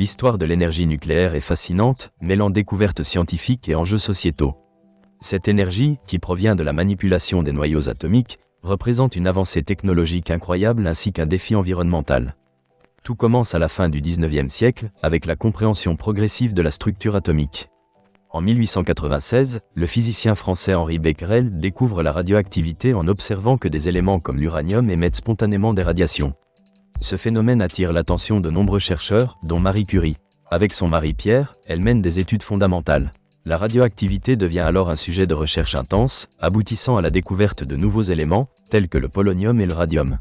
l'histoire de l'énergie nucléaire est fascinante, mêlant découvertes scientifiques et enjeux sociétaux. Cette énergie, qui provient de la manipulation des noyaux atomiques, représente une avancée technologique incroyable ainsi qu'un défi environnemental. Tout commence à la fin du XIXe siècle, avec la compréhension progressive de la structure atomique. En 1896, le physicien français Henri Becquerel découvre la radioactivité en observant que des éléments comme l'uranium émettent spontanément des radiations. Ce phénomène attire l'attention de nombreux chercheurs, dont Marie Curie. Avec son mari Pierre, elle mène des études fondamentales. La radioactivité devient alors un sujet de recherche intense, aboutissant à la découverte de nouveaux éléments, tels que le polonium et le radium.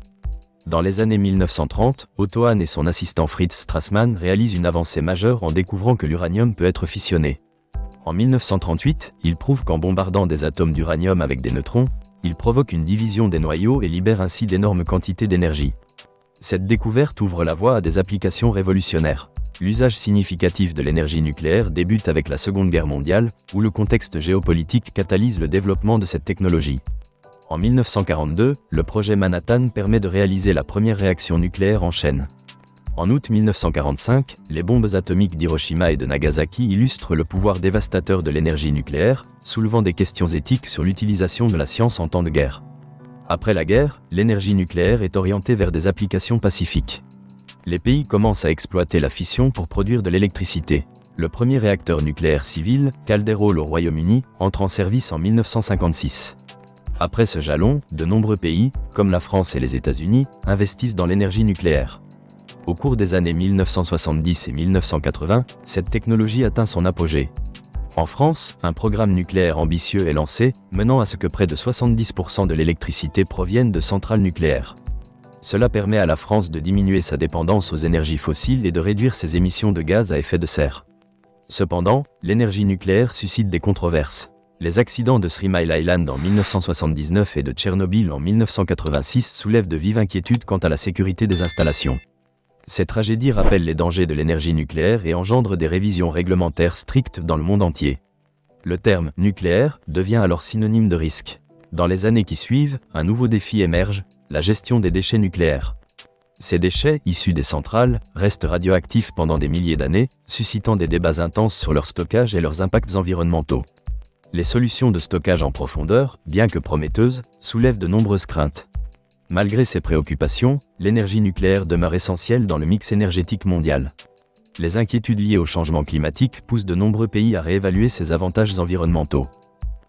Dans les années 1930, Otto Hahn et son assistant Fritz Strassmann réalisent une avancée majeure en découvrant que l'uranium peut être fissionné. En 1938, ils prouvent qu'en bombardant des atomes d'uranium avec des neutrons, ils provoquent une division des noyaux et libèrent ainsi d'énormes quantités d'énergie. Cette découverte ouvre la voie à des applications révolutionnaires. L'usage significatif de l'énergie nucléaire débute avec la Seconde Guerre mondiale, où le contexte géopolitique catalyse le développement de cette technologie. En 1942, le projet Manhattan permet de réaliser la première réaction nucléaire en chaîne. En août 1945, les bombes atomiques d'Hiroshima et de Nagasaki illustrent le pouvoir dévastateur de l'énergie nucléaire, soulevant des questions éthiques sur l'utilisation de la science en temps de guerre. Après la guerre, l'énergie nucléaire est orientée vers des applications pacifiques. Les pays commencent à exploiter la fission pour produire de l'électricité. Le premier réacteur nucléaire civil, Calderol au Royaume-Uni, entre en service en 1956. Après ce jalon, de nombreux pays, comme la France et les États-Unis, investissent dans l'énergie nucléaire. Au cours des années 1970 et 1980, cette technologie atteint son apogée. En France, un programme nucléaire ambitieux est lancé, menant à ce que près de 70% de l'électricité provienne de centrales nucléaires. Cela permet à la France de diminuer sa dépendance aux énergies fossiles et de réduire ses émissions de gaz à effet de serre. Cependant, l'énergie nucléaire suscite des controverses. Les accidents de Three Mile Island en 1979 et de Tchernobyl en 1986 soulèvent de vives inquiétudes quant à la sécurité des installations. Ces tragédies rappellent les dangers de l'énergie nucléaire et engendrent des révisions réglementaires strictes dans le monde entier. Le terme « nucléaire » devient alors synonyme de risque. Dans les années qui suivent, un nouveau défi émerge, la gestion des déchets nucléaires. Ces déchets, issus des centrales, restent radioactifs pendant des milliers d'années, suscitant des débats intenses sur leur stockage et leurs impacts environnementaux. Les solutions de stockage en profondeur, bien que prometteuses, soulèvent de nombreuses craintes. Malgré ces préoccupations, l'énergie nucléaire demeure essentielle dans le mix énergétique mondial. Les inquiétudes liées au changement climatique poussent de nombreux pays à réévaluer ses avantages environnementaux.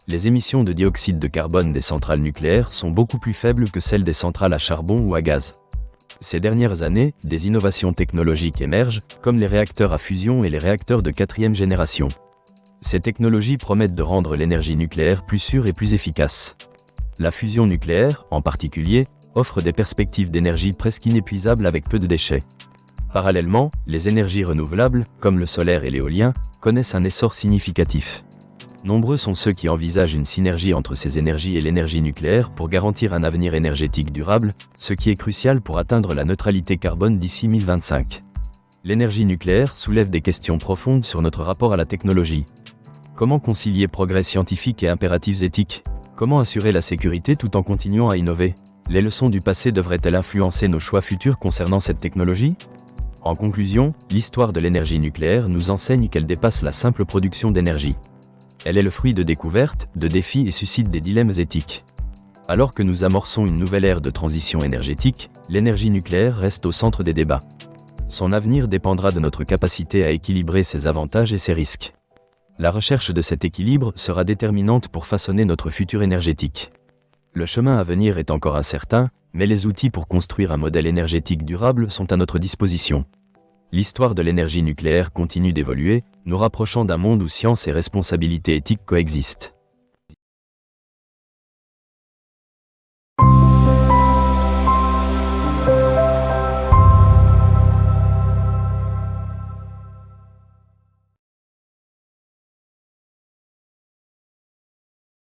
Les émissions de dioxyde de carbone des centrales nucléaires sont beaucoup plus faibles que celles des centrales à charbon ou à gaz. Ces dernières années, des innovations technologiques émergent, comme les réacteurs à fusion et les réacteurs de 4e génération. Ces technologies promettent de rendre l'énergie nucléaire plus sûre et plus efficace. La fusion nucléaire, en particulier, offre des perspectives d'énergie presque inépuisables avec peu de déchets. Parallèlement, les énergies renouvelables, comme le solaire et l'éolien, connaissent un essor significatif. Nombreux sont ceux qui envisagent une synergie entre ces énergies et l'énergie nucléaire pour garantir un avenir énergétique durable, ce qui est crucial pour atteindre la neutralité carbone d'ici 2025. L'énergie nucléaire soulève des questions profondes sur notre rapport à la technologie. Comment concilier progrès scientifique et impératifs éthiques ? Comment assurer la sécurité tout en continuant à innover ? Les leçons du passé devraient-elles influencer nos choix futurs concernant cette technologie ? En conclusion, l'histoire de l'énergie nucléaire nous enseigne qu'elle dépasse la simple production d'énergie. Elle est le fruit de découvertes, de défis et suscite des dilemmes éthiques. Alors que nous amorçons une nouvelle ère de transition énergétique, l'énergie nucléaire reste au centre des débats. Son avenir dépendra de notre capacité à équilibrer ses avantages et ses risques. La recherche de cet équilibre sera déterminante pour façonner notre futur énergétique. Le chemin à venir est encore incertain, mais les outils pour construire un modèle énergétique durable sont à notre disposition. L'histoire de l'énergie nucléaire continue d'évoluer, nous rapprochant d'un monde où science et responsabilité éthique coexistent.